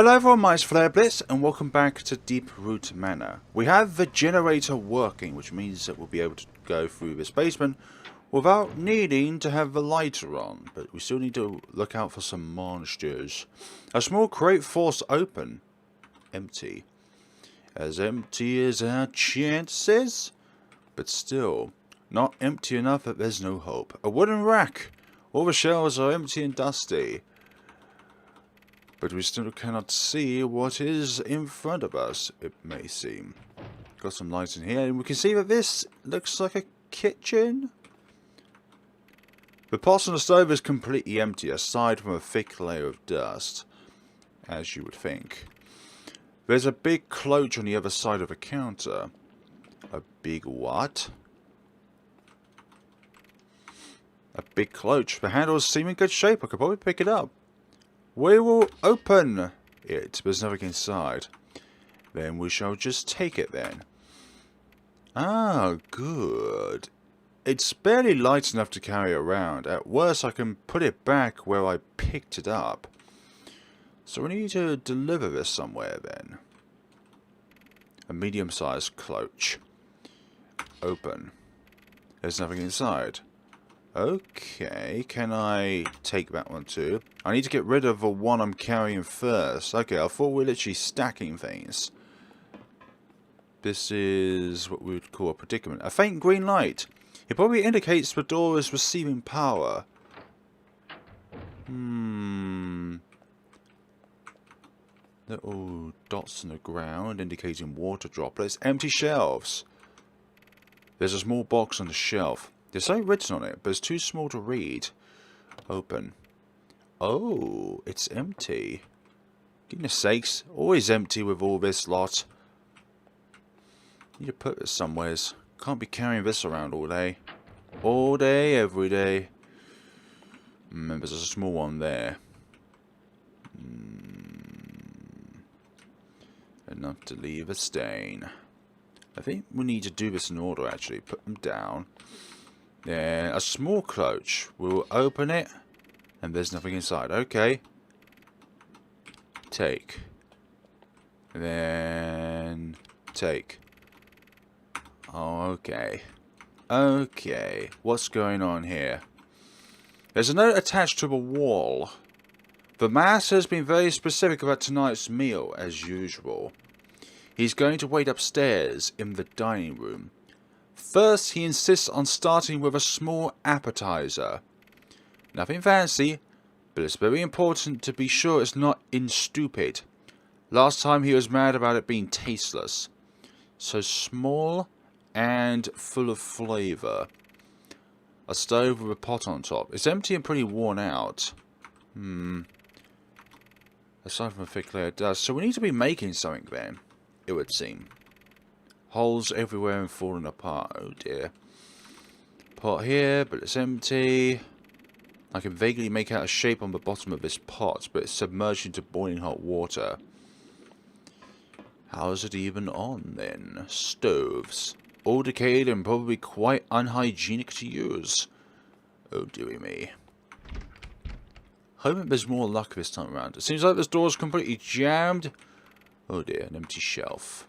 Hello everyone, my name is FlareBlitzed and welcome back to Deeproot Manor. We have the generator working, which means that we'll be able to go through this basement without needing to have the lighter on, but we still need to look out for some monsters. A small crate forced open. Empty. As empty as our chances, but still not empty enough that there's no hope. A wooden rack. All the shelves are empty and dusty. But we still cannot see what is in front of us, it may seem. Got some lights in here, and we can see that this looks like a kitchen. The pot on the stove is completely empty, aside from a thick layer of dust, as you would think. There's a big cloche on the other side of the counter. A big what? A big cloche. The handles seem in good shape, I could probably pick it up. We will open it. There's nothing inside. Then we shall just take it then. Ah, good. It's barely light enough to carry around. At worst, I can put it back where I picked it up. So we need to deliver this somewhere then. A medium-sized cloche. Open. There's nothing inside. Okay, can I take that one too? I need to get rid of the one I'm carrying first. Okay, I thought we were literally stacking things. This is what we would call a predicament. A faint green light. It probably indicates the door is receiving power. Little dots on the ground indicating water droplets. Empty shelves. There's a small box on the shelf. There's something written on it, but it's too small to read. Open. Oh, it's empty. Goodness sakes, always empty with all this lot. Need to put this somewheres. Can't be carrying this around all day. All day, every day. There's a small one there. Enough to leave a stain. I think we need to do this in order actually. Put them down. Yeah, a small cloche. We'll open it, and there's nothing inside. Okay. Take. Then take. Oh, okay. Okay. What's going on here? There's a note attached to the wall. The master has been very specific about tonight's meal, as usual. He's going to wait upstairs in the dining room. First, he insists on starting with a small appetizer. Nothing fancy, but it's very important to be sure it's not stupid. Last time he was mad about it being tasteless. So small and full of flavour. A stove with a pot on top. It's empty and pretty worn out. Aside from a thick layer of dust. So we need to be making something then, it would seem. Holes everywhere and falling apart. Oh dear. Pot here, but it's empty. I can vaguely make out a shape on the bottom of this pot, but it's submerged into boiling hot water. How is it even on then? Stoves. All decayed and probably quite unhygienic to use. Oh dearie me. Hoping there's more luck this time around. It seems like this door's completely jammed. Oh dear, an empty shelf.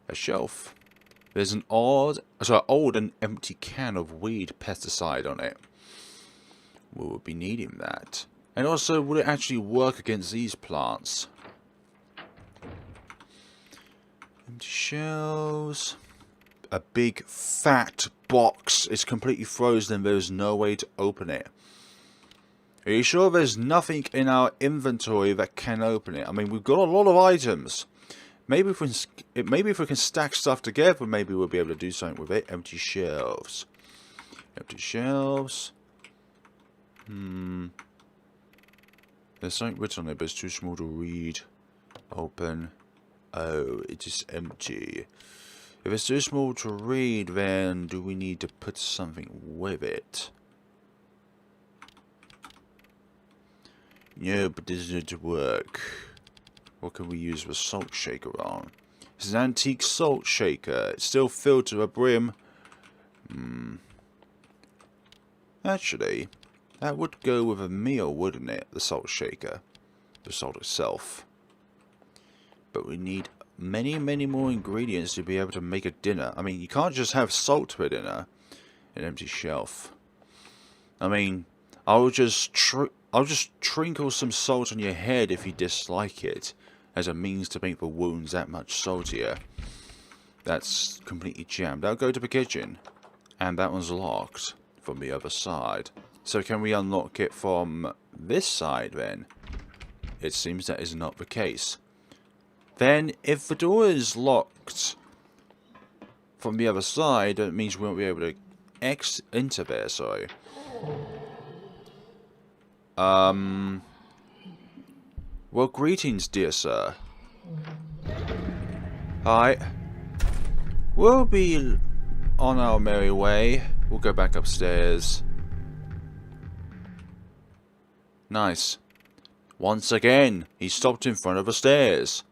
A shelf. There's an old and empty can of weed pesticide on it. We will be needing that. And also, will it actually work against these plants? Empty shelves. A big fat box. It's completely frozen and there's no way to open it. Are you sure there's nothing in our inventory that can open it? I mean, we've got a lot of items. Maybe if we can stack stuff together, maybe we'll be able to do something with it. Empty shelves. Empty shelves. There's something written on it, but it's too small to read. Open. Oh, it is empty. If it's too small to read, then do we need to put something with it? No, but this doesn't work. What can we use the salt shaker on? It's an antique salt shaker. It's still filled to the brim. Actually, that would go with a meal, wouldn't it? The salt shaker. The salt itself. but we need many, many more ingredients to be able to make a dinner. I mean, you can't just have salt for dinner. An empty shelf. I mean, I'll just trinkle some salt on your head if you dislike it, as a means to make the wounds that much saltier. That's completely jammed. I'll go to the kitchen, and that one's locked from the other side. So can we unlock it from this side then? It seems that is not the case. Then, if the door is locked from the other side, that means we won't be able to enter there, sorry. Well, greetings, dear sir. Hi. We'll be on our merry way. We'll go back upstairs. Nice. Once again, he stopped in front of the stairs.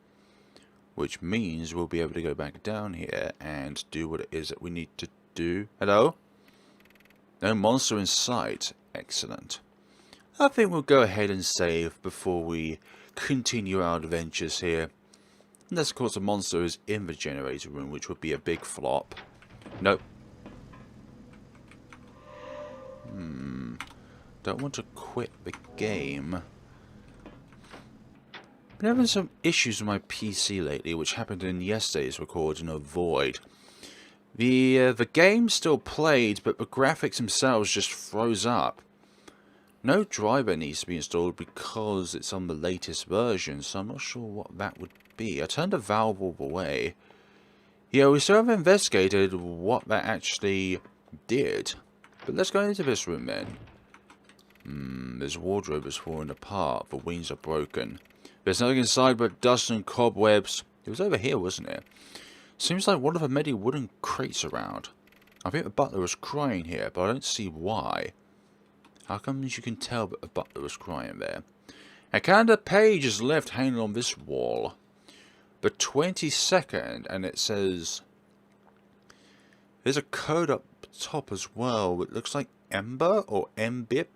Which means we'll be able to go back down here and do what it is that we need to do. Hello? No monster in sight. Excellent. I think we'll go ahead and save before we continue our adventures here. Unless, of course, the monster is in the generator room, which would be a big flop. Nope. Don't want to quit the game. Been having some issues with my PC lately, which happened in yesterday's recording of Void. The game still played, but the graphics themselves just froze up. No driver needs to be installed because it's on the latest version, so I'm not sure what that would be. I turned the valve all the way. Yeah, we still haven't investigated what that actually did. But let's go into this room then. This wardrobe is falling apart. The wings are broken. There's nothing inside but dust and cobwebs. It was over here, wasn't it? Seems like one of the many wooden crates around. I think the butler was crying here, but I don't see why. How come you can tell that the butler was crying there? A calendar page is left hanging on this wall. The 22nd, and it says... There's a code up top as well. It looks like Ember or Mbip.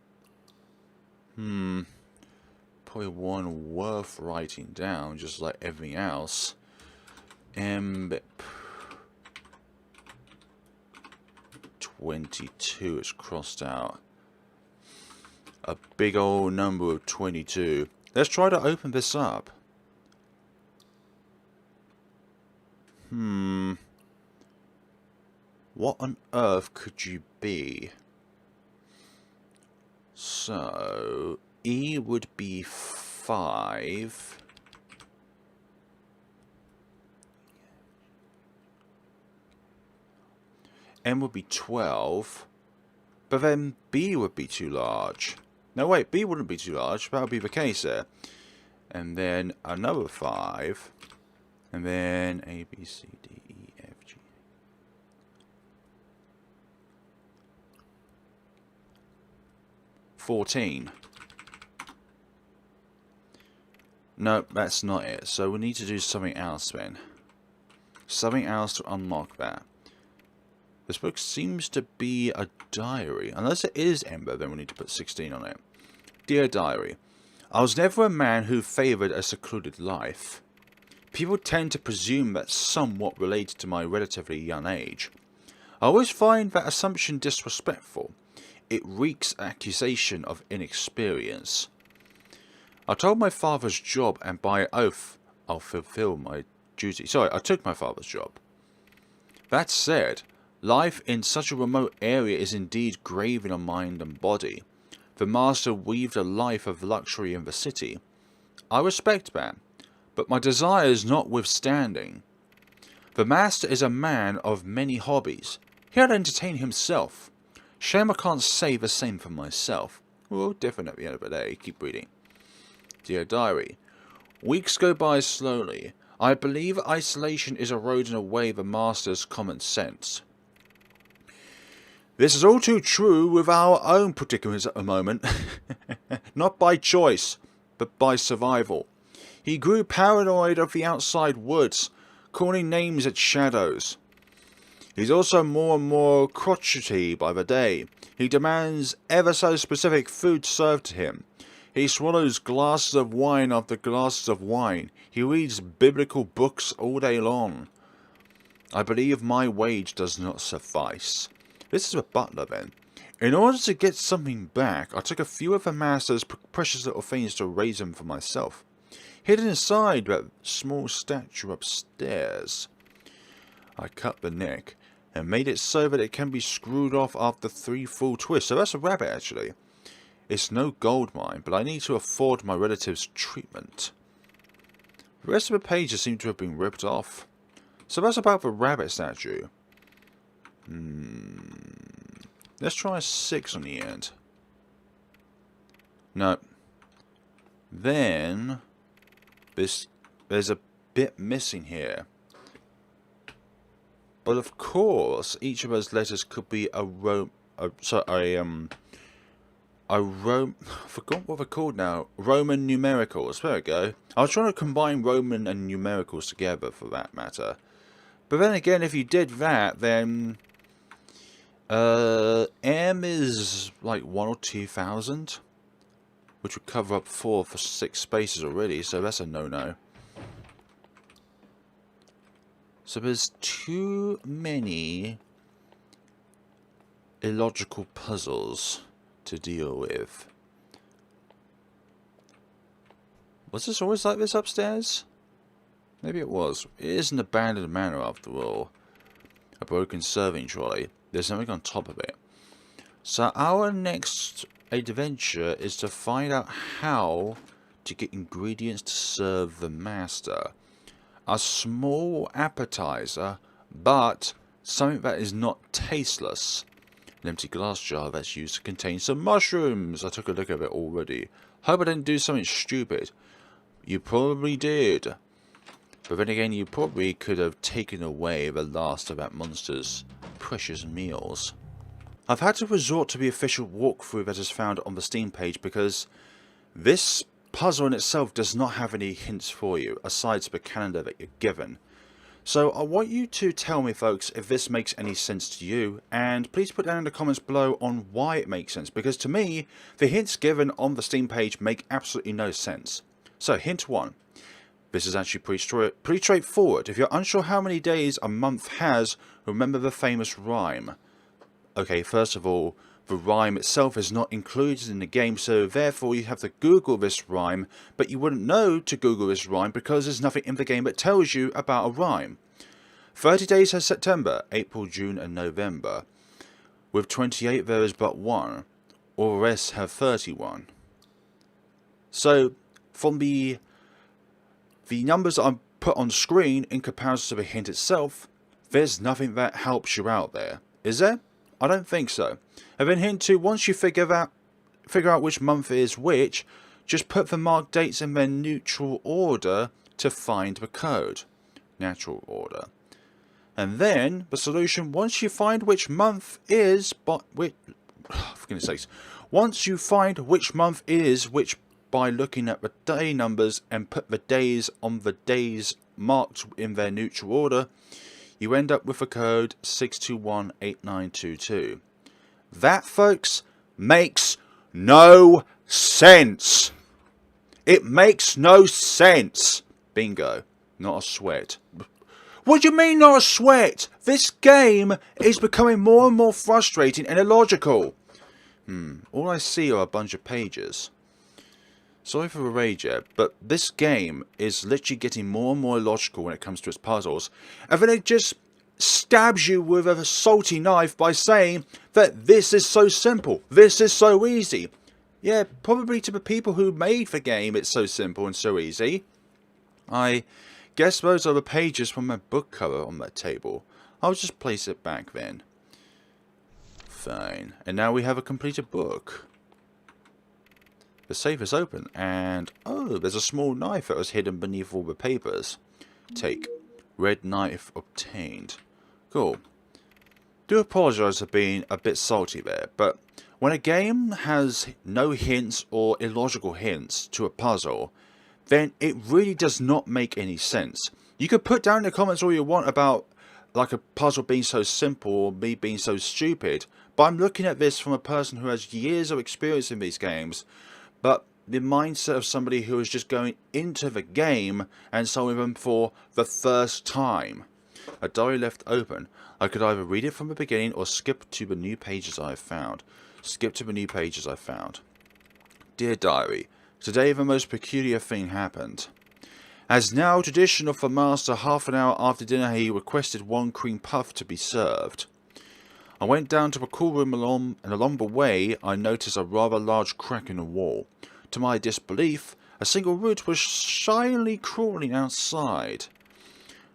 Probably one worth writing down, just like everything else. Mbip. 22 is crossed out. A big old number of 22. Let's try to open this up. What on earth could you be? So, E would be 5. M would be 12. But then B would be too large. No, wait, B wouldn't be too large. That would be the case there. And then another 5. And then A, B, C, D, E, F, G. $14. No, that's not it. So we need to do something else then. Something else to unlock that. This book seems to be a diary. Unless it is Ember, then we need to put 16 on it. Dear Diary, I was never a man who favoured a secluded life. People tend to presume that's somewhat related to my relatively young age. I always find that assumption disrespectful. It reeks accusation of inexperience. I told my father's job, and by oath, I'll fulfill my duty. Sorry, I took my father's job. That said, life in such a remote area is indeed graven on mind and body. The master weaved a life of luxury in the city. I respect that, but my desires notwithstanding. The master is a man of many hobbies. He had entertained himself. Shame I can't say the same for myself. We're all different at the end of the day. Keep reading. Dear Diary, weeks go by slowly. I believe isolation is eroding away the master's common sense. This is all too true with our own predicaments at the moment. Not by choice, but by survival. He grew paranoid of the outside woods, calling names at shadows. He's also more and more crotchety by the day. He demands ever so specific food served to him. He swallows glasses of wine after glasses of wine. He reads biblical books all day long. I believe my wage does not suffice. This is a butler then. In order to get something back, I took a few of the master's precious little things to raise them for myself. Hidden inside that small statue upstairs. I cut the neck and made it so that it can be screwed off after 3 full twists. So that's a rabbit actually. It's no gold mine, but I need to afford my relatives treatment. The rest of the pages seem to have been ripped off. So that's about the rabbit statue. Let's try a 6 on the end. No. Then there's a bit missing here. But of course, each of those letters could be I forgot what they're called now. Roman numericals. There we go. I was trying to combine Roman and numericals together for that matter. But then again, if you did that, then M is like 1 or 2,000, which would cover up 4 for 6 spaces already. So that's a no-no. So there's too many illogical puzzles to deal with. Was this always like this upstairs? Maybe it was. It is an abandoned manor after all. A broken serving trolley. There's something on top of it. So our next adventure is to find out how to get ingredients to serve the master. A small appetizer, but something that is not tasteless. An empty glass jar that's used to contain some mushrooms. I took a look at it already. Hope I didn't do something stupid. You probably did. But then again, you probably could have taken away the last of that monster's precious meals. I've had to resort to the official walkthrough that is found on the Steam page because this puzzle in itself does not have any hints for you, aside from the calendar that you're given. So I want you to tell me, folks, if this makes any sense to you, and please put down in the comments below on why it makes sense, because to me, the hints given on the Steam page make absolutely no sense. So, hint 1. This is actually pretty straightforward. If you're unsure how many days a month has, remember the famous rhyme. Okay, first of all, the rhyme itself is not included in the game, so therefore you have to Google this rhyme, but you wouldn't know to Google this rhyme because there's nothing in the game that tells you about a rhyme. 30 days has September, April, June and November. With 28 there is but 1. All the rest have 31. So, from the numbers that I'm put on screen in comparison to the hint itself, there's nothing that helps you out there. Is there? I don't think so. And then hint 2, once you figure out which month is which, just put the marked dates in their neutral order to find the code. Natural order. And then, the solution, once you find which month is, for goodness sakes, once you find which month is which by looking at the day numbers and put the days on the days marked in their neutral order, you end up with the code 6218922. That, folks, makes no sense. It makes no sense. Bingo. Not a sweat. What do you mean not a sweat? This game is becoming more and more frustrating and illogical. All I see are a bunch of pages. Sorry for the rage yet, but this game is literally getting more and more illogical when it comes to its puzzles. And then it just stabs you with a salty knife by saying that this is so simple, this is so easy. Yeah, probably to the people who made the game it's so simple and so easy. I guess those are the pages from my book cover on that table. I'll just place it back then. Fine. And now we have a completed book. The safe is open, and oh, there's a small knife that was hidden beneath all the papers. Take. Red knife obtained. Cool. Do apologise for being a bit salty there, but when a game has no hints or illogical hints to a puzzle, then it really does not make any sense. You could put down in the comments all you want about like a puzzle being so simple or me being so stupid, but I'm looking at this from a person who has years of experience in these games. But the mindset of somebody who is just going into the game and solving them for the first time. A diary left open. I could either read it from the beginning or skip to the new pages I have found. Skip to the new pages I found. Dear Diary, today the most peculiar thing happened. As now tradition of the master, half an hour after dinner he requested 1 cream puff to be served. I went down to the cool room and along the way I noticed a rather large crack in the wall. To my disbelief, a single root was shyly crawling outside.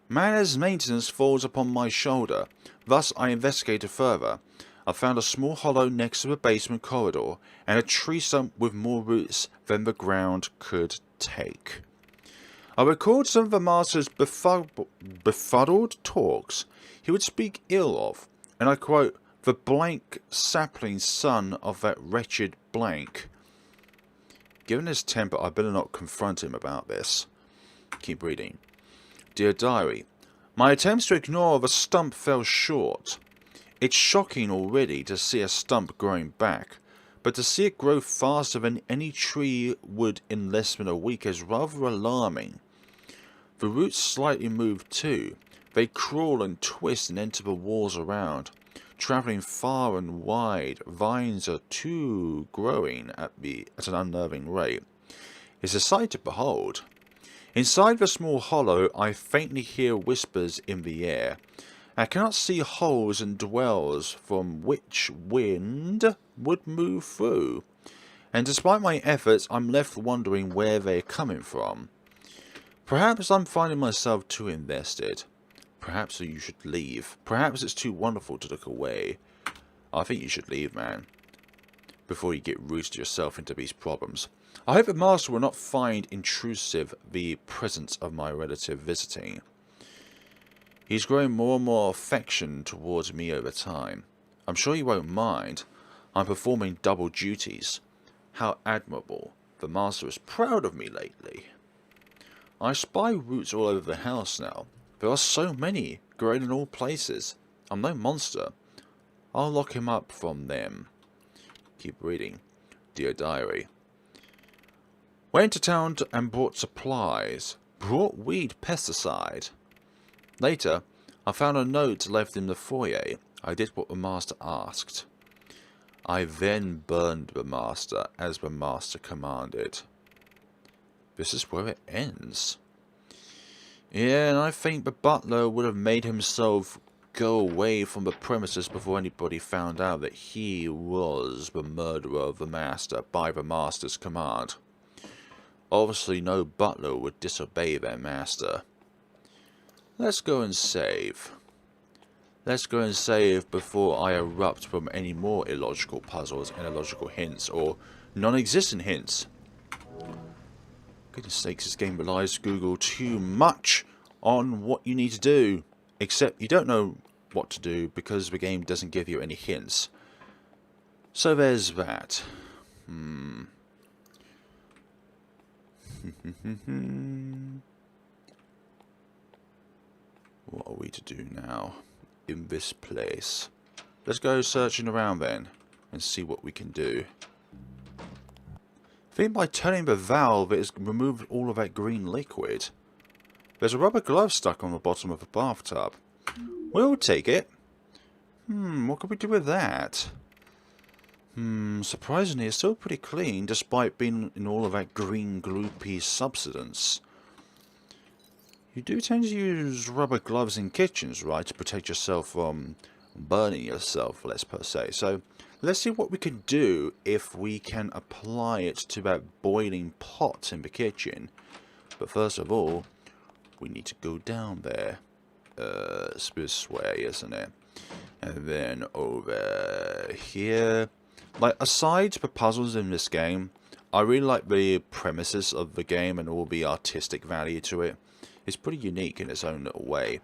Manor's maintenance falls upon my shoulder, thus I investigated further. I found a small hollow next to the basement corridor, and a tree stump with more roots than the ground could take. I recalled some of the master's befuddled talks he would speak ill of, and I quote, the blank sapling son of that wretched blank. Given his temper, I better not confront him about this. Keep reading. Dear Diary, my attempts to ignore the stump fell short. It's shocking already to see a stump growing back, but to see it grow faster than any tree would in less than a week is rather alarming. The roots slightly move too. They crawl and twist and enter the walls around, travelling far and wide. Vines are too growing at an unnerving rate. It's a sight to behold. Inside the small hollow I faintly hear whispers in the air. I cannot see holes and dwells from which wind would move through, and despite my efforts I'm left wondering where they're coming from. Perhaps I'm finding myself too invested. Perhaps you should leave. Perhaps it's too wonderful to look away. I think you should leave, man, before you get rooted yourself into these problems. I hope the master will not find intrusive the presence of my relative visiting. He's growing more and more affection towards me over time. I'm sure he won't mind. I'm performing double duties. How admirable. The master is proud of me lately. I spy roots all over the house now. There are so many, growing in all places. I'm no monster. I'll lock him up from them. Keep reading. Dear Diary. Went to town and bought supplies. Brought weed pesticide. Later, I found a note left in the foyer. I did what the master asked. I then burned the master as the master commanded. This is where it ends. Yeah, and I think the butler would have made himself go away from the premises before anybody found out that he was the murderer of the master by the master's command. Obviously, no butler would disobey their master. Let's go and save. Let's go and save before I erupt from any more illogical puzzles and illogical hints or non-existent hints. Goodness sakes, this game relies Google too much on what you need to do. Except you don't know what to do because the game doesn't give you any hints. So there's that. What are we to do now in this place? Let's go searching around then and see what we can do. I think by turning the valve it has removed all of that green liquid. There's a rubber glove stuck on the bottom of the bathtub. We'll take it. What can we do with that? Surprisingly it's still pretty clean despite being in all of that green gloopy substance. You do tend to use rubber gloves in kitchens, right, to protect yourself from burning yourself, let's per se. So, let's see what we can do if we can apply it to that boiling pot in the kitchen. But first of all, we need to go down there. It's this way, isn't it? And then over here. Like, aside the puzzles in this game, I really like the premises of the game and all the artistic value to it. It's pretty unique in its own little way.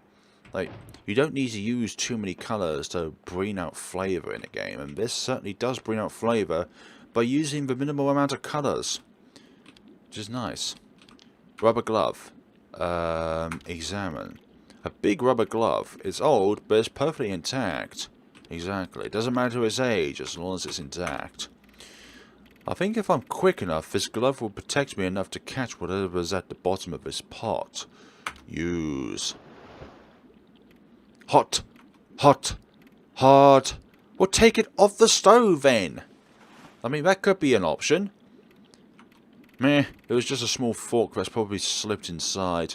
Like, you don't need to use too many colours to bring out flavour in a game, and this certainly does bring out flavour by using the minimal amount of colours, which is nice. Rubber glove. Examine. A big rubber glove. It's old, but it's perfectly intact. Exactly. It doesn't matter its age as long as it's intact. I think if I'm quick enough, this glove will protect me enough to catch whatever's at the bottom of this pot. Use. Hot. Hot. Hot. Well, take it off the stove then. I mean, that could be an option. Meh. It was just a small fork that's probably slipped inside.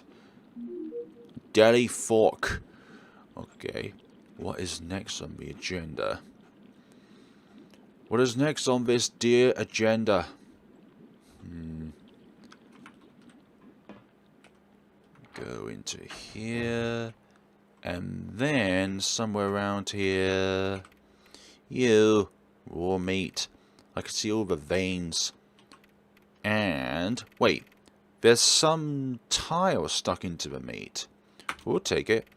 Deli fork. Okay. What is next on the agenda? What is next on this dear agenda? Go into here. And then somewhere around here. You. Raw meat. I can see all the veins. And wait. There's some tile stuck into the meat. We'll take it.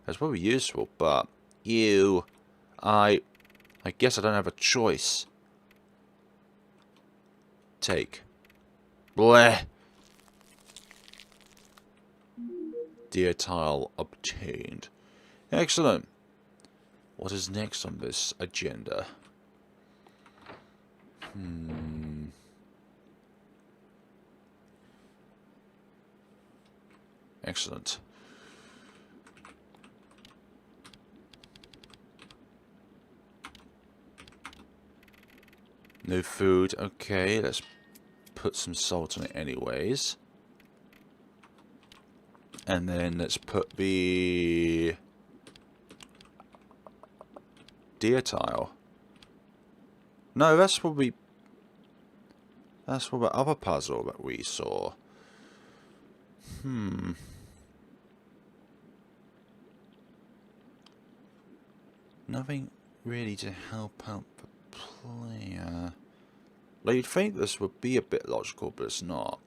That's probably useful, but you. I guess I don't have a choice. Take. Bleh. Deer tile obtained. Excellent. What is next on this agenda? Excellent. No food. Okay, let's put some salt on it anyways. And then let's put the deer tile. No, that's probably the other puzzle that we saw. Nothing really to help out the player. Like, you'd think this would be a bit logical, but it's not.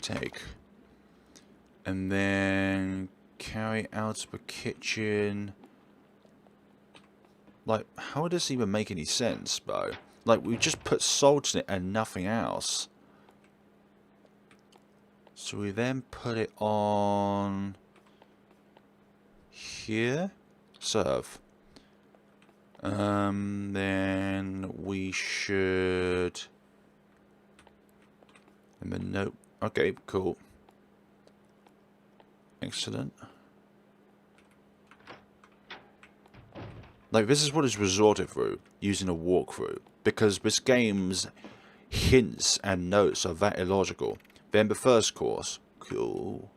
Take. And then carry out of the kitchen. Like, how would this even make any sense, though? Like, we just put salt in it and nothing else. So we then put it on here. Serve. Then we should. And then nope. Okay, cool. Excellent. Like, this is what is resorted through using a walkthrough, because this game's hints and notes are that illogical. Then the first course, cool.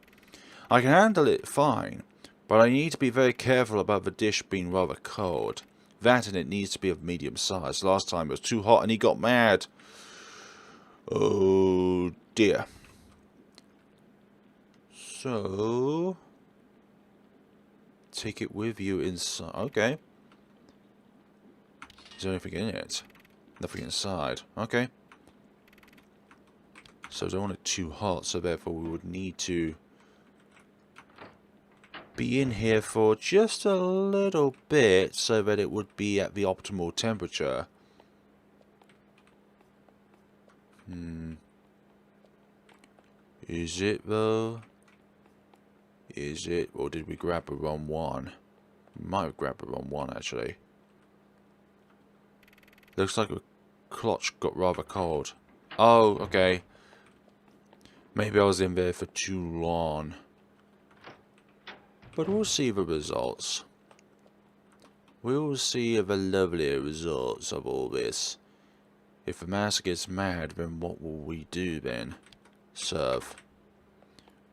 I can handle it fine, but I need to be very careful about the dish being rather cold. That, and it needs to be of medium size. Last time it was too hot and he got mad. Oh dear. So, take it with you inside. Okay. Is there anything in it? Nothing inside. Okay. So I don't want it too hot, so therefore we would need to be in here for just a little bit so that it would be at the optimal temperature. Is it though? Is it? Or did we grab the wrong one? We might have grabbed the wrong one actually. Looks like the clutch got rather cold. Oh, okay. Maybe I was in there for too long. But we'll see the results. We'll see the lovely results of all this. If the mouse gets mad, then what will we do then? Serve.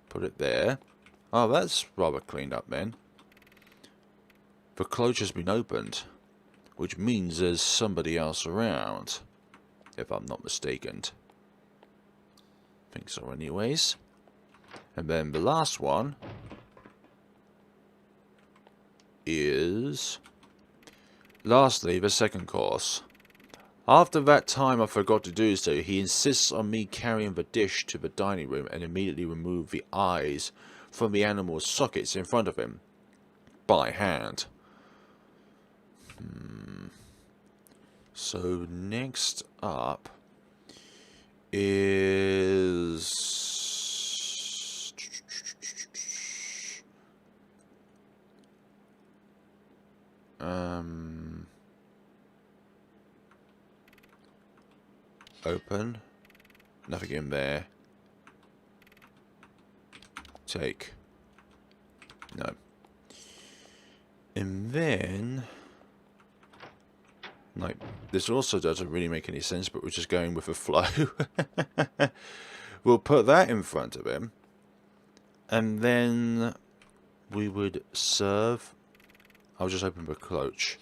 Put it there. Oh, that's rather cleaned up then. The clutch has been opened, which means there's somebody else around, if I'm not mistaken. Think so anyways. And then the last one is, lastly, the second course. After that time I forgot to do so, he insists on me carrying the dish to the dining room and immediately remove the eyes from the animal's sockets in front of him. By hand. So next up is Open. Nothing in there. Take. No. And then... like, this also doesn't really make any sense, but we're just going with the flow. We'll put that in front of him. And then we would serve... I'll just open the cloche.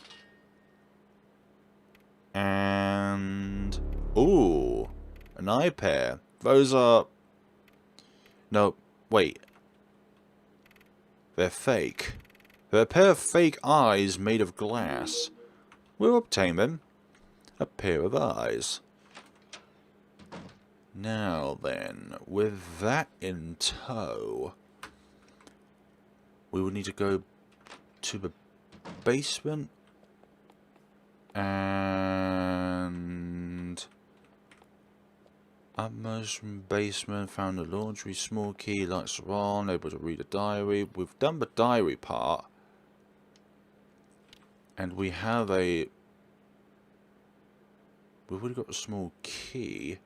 And... ooh! An eye pair. Those are... no, wait. They're fake. They're a pair of fake eyes made of glass. We'll obtain them. A pair of eyes. Now then, with that in tow, we would need to go to the basement and utmost from basement, found the laundry, small key, lights are on, able to read a diary. We've done the diary part. And we have a... we've already got a small key.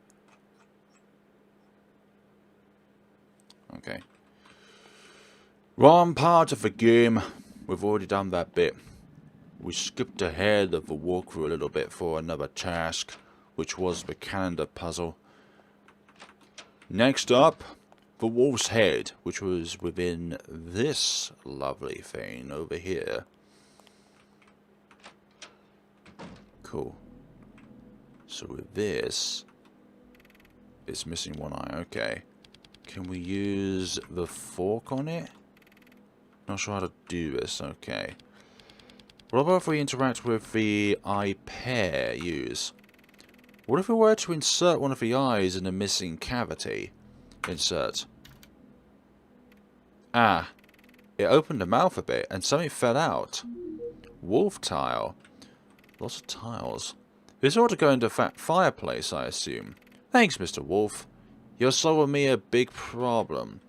Okay. Wrong part of the game. We've already done that bit. We skipped ahead of the walkthrough a little bit for another task, which was the calendar puzzle. Next up, the wolf's head, which was within this lovely thing over here. Cool. So with this, it's missing one eye. Okay. Can we use the fork on it? Not sure how to do this. Okay. What about if we interact with the eye pair use? What if we were to insert one of the eyes in the missing cavity? Insert. Ah. It opened the mouth a bit and something fell out. Wolf tile. Lots of tiles. This ought to go into that fireplace, I assume. Thanks, Mr. Wolf. You're solving me a big problem.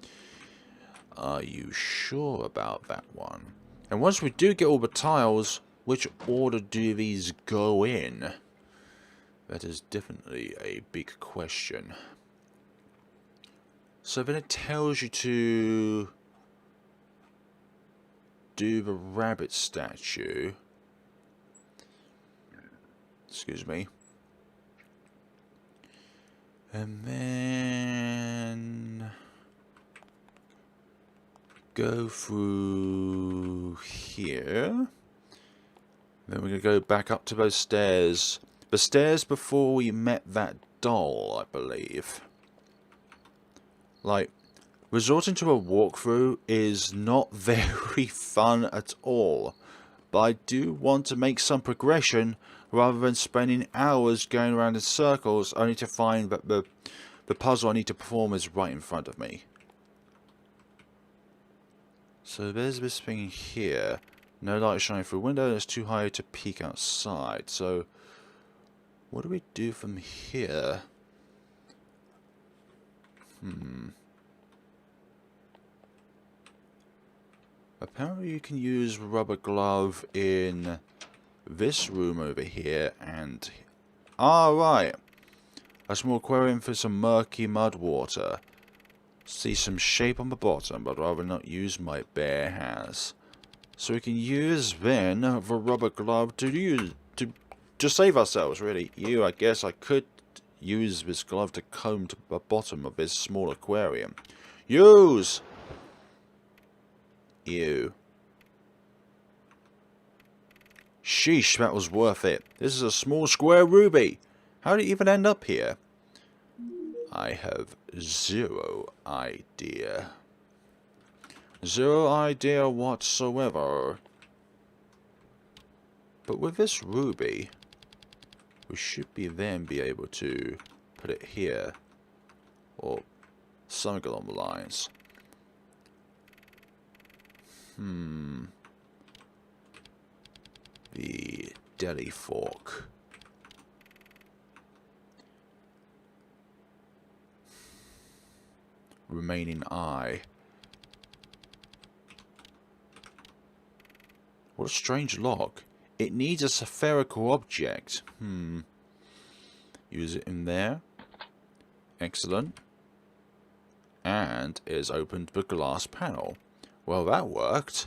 Are you sure about that one? And once we do get all the tiles, which order do these go in? That is definitely a big question. So then it tells you to do the rabbit statue. Excuse me. And then go through here. Then we're going to go back up to those stairs. The stairs before we met that doll, I believe. Like, resorting to a walkthrough is not very fun at all. But I do want to make some progression rather than spending hours going around in circles only to find that the puzzle I need to perform is right in front of me. So there's this thing here. No light shining through a window, it's too high to peek outside. So what do we do from here? Apparently you can use rubber glove in this room over here and... ah, right. A small aquarium for some murky mud water. See some shape on the bottom, but rather not use my bare hands. So we can use then the rubber glove to save ourselves, really. I guess I could use this glove to comb to the bottom of this small aquarium. Use! Ew. Sheesh, that was worth it. This is a small square ruby. How did it even end up here? I have zero idea. Zero idea whatsoever. But with this ruby, we should then be able to put it here. Or something along the lines. The deli fork. Remaining eye. What a strange lock. It needs a spherical object. Use it in there. Excellent. And it has opened the glass panel. Well, that worked.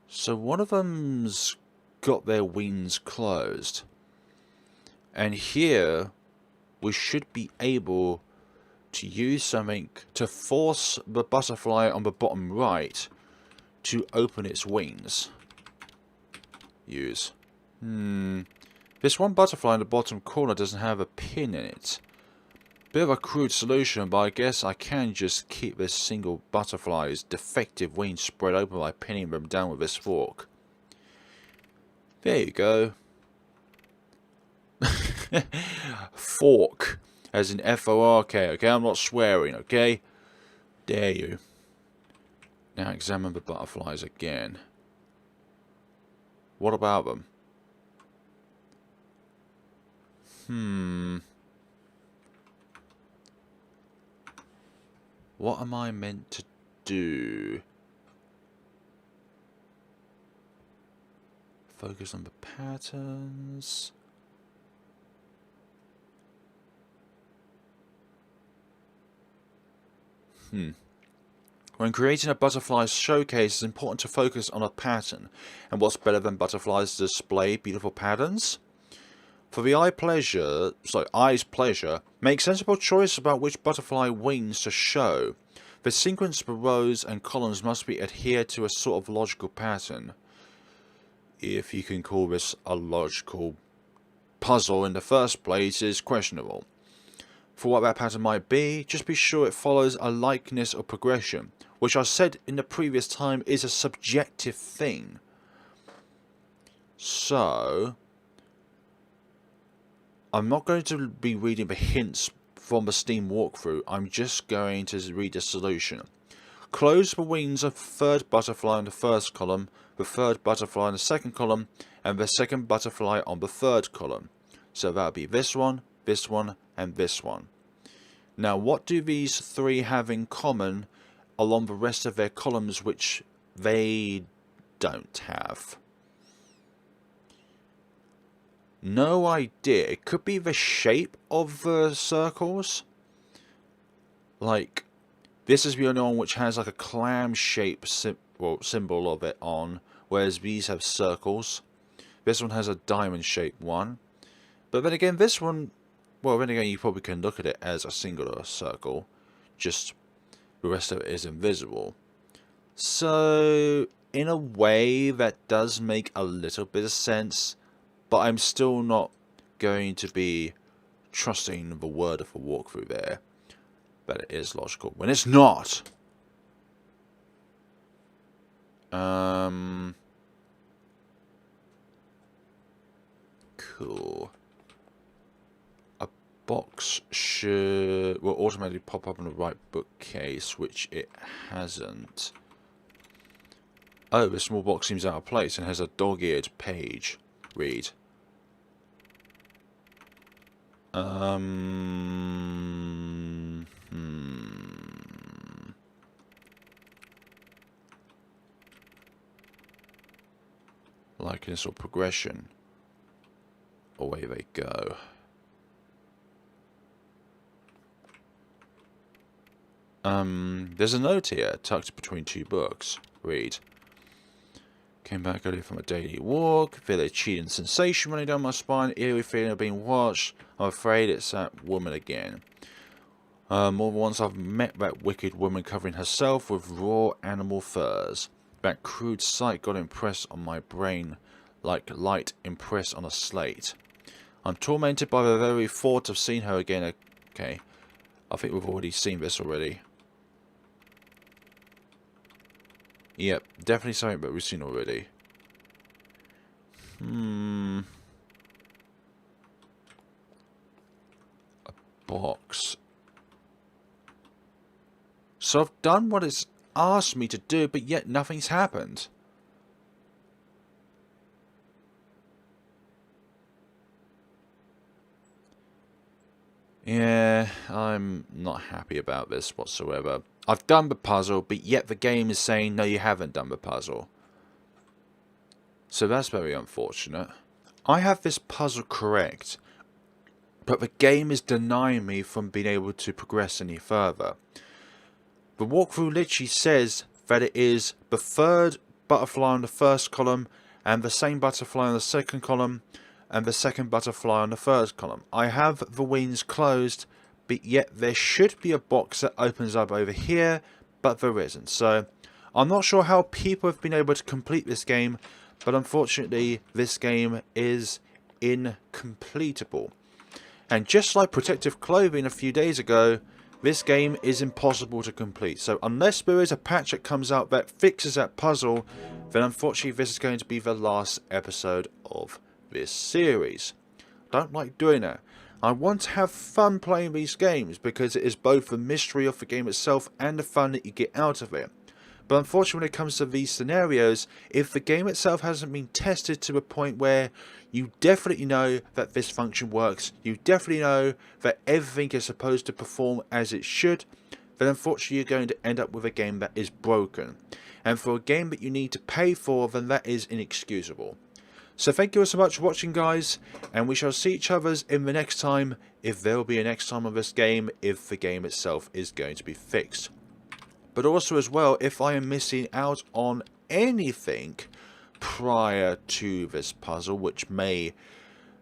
So one of them's got their wings closed. And here we should be able to use something to force the butterfly on the bottom right to open its wings. Use. This one butterfly in the bottom corner doesn't have a pin in it. Bit of a crude solution, but I guess I can just keep this single butterfly's defective wings spread open by pinning them down with this fork. There you go. Fork, as in F-O-R-K, okay? I'm not swearing, okay? Dare you. Now examine the butterflies again. What about them? What am I meant to do? Focus on the patterns. When creating a butterfly showcase, it's important to focus on a pattern. And what's better than butterflies to display beautiful patterns? For the eye's pleasure, make sensible choice about which butterfly wings to show. The sequence of the rows and columns must be adhered to a sort of logical pattern. If you can call this a logical puzzle in the first place is questionable. For what that pattern might be, just be sure it follows a likeness or progression, which I said in the previous time is a subjective thing. So, I'm not going to be reading the hints from the Steam walkthrough, I'm just going to read the solution. Close the wings of the third butterfly in the first column, the third butterfly in the second column, and the second butterfly on the third column. So that'll be this one, and this one. Now what do these three have in common along the rest of their columns which they don't have? No idea. It could be the shape of the circles. Like, this is the only one which has like a clam shape symbol of it on, whereas these have circles. This one has a diamond shaped one. But then again, this one, well, then again, you probably can look at it as a singular circle. Just the rest of it is invisible. So, in a way, that does make a little bit of sense. But I'm still not going to be trusting the word of a walkthrough there. That it is logical. When it's not! Cool. A box will automatically pop up on the right bookcase, which it hasn't. Oh, the small box seems out of place and has a dog-eared page. Read. Likeness or progression. Away they go. There's a note here, tucked between two books. Read. Came back early from a daily walk. Feel a cheating sensation running down my spine. Eerie feeling of being watched. I'm afraid it's that woman again. More than once I've met that wicked woman covering herself with raw animal furs. That crude sight got impressed on my brain like light impressed on a slate. I'm tormented by the very thought of seeing her again. Okay, I think we've already seen this already. Yep, definitely something that we've seen already. A box. So I've done what it's asked me to do, but yet nothing's happened. Yeah, I'm not happy about this whatsoever. I've done the puzzle, but yet the game is saying, no, you haven't done the puzzle. So that's very unfortunate. I have this puzzle correct, but the game is denying me from being able to progress any further. The walkthrough literally says that it is the third butterfly on the first column, and the same butterfly on the second column, and the second butterfly on the third column. I have the wings closed, but yet there should be a box that opens up over here, but there isn't. So I'm not sure how people have been able to complete this game, but unfortunately this game is incompletable. And just like Protective Clothing a few days ago, this game is impossible to complete. So unless there is a patch that comes out that fixes that puzzle, then unfortunately this is going to be the last episode of this series. Don't like doing that. I want to have fun playing these games because it is both the mystery of the game itself and the fun that you get out of it. But unfortunately when it comes to these scenarios, if the game itself hasn't been tested to a point where you definitely know that this function works, you definitely know that everything is supposed to perform as it should, then unfortunately you're going to end up with a game that is broken. And for a game that you need to pay for, then that is inexcusable. So thank you all so much for watching, guys, and we shall see each other in the next time, if there will be a next time of this game, if the game itself is going to be fixed. But also as well, if I am missing out on anything prior to this puzzle, which may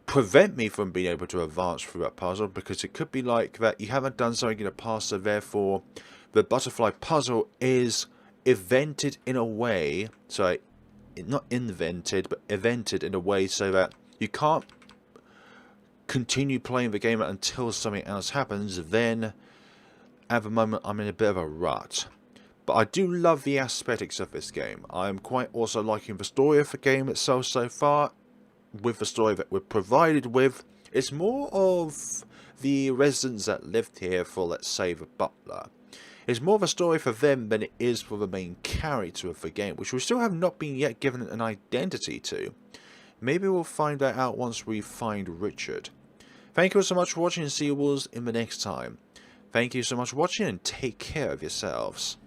prevent me from being able to advance through that puzzle, because it could be like that you haven't done something in the past, so therefore the butterfly puzzle is evented in a way, so not invented, but evented in a way so that you can't continue playing the game until something else happens, then at the moment I'm in a bit of a rut. But I do love the aesthetics of this game. I'm quite also liking the story of the game itself so far. With the story that we're provided with, it's more of the residents that lived here for, let's say, the butler. It's more of a story for them than it is for the main character of the game, which we still have not been yet given an identity to. Maybe we'll find that out once we find Richard. Thank you all so much for watching, and see you all in the next time. Thank you so much for watching, and take care of yourselves.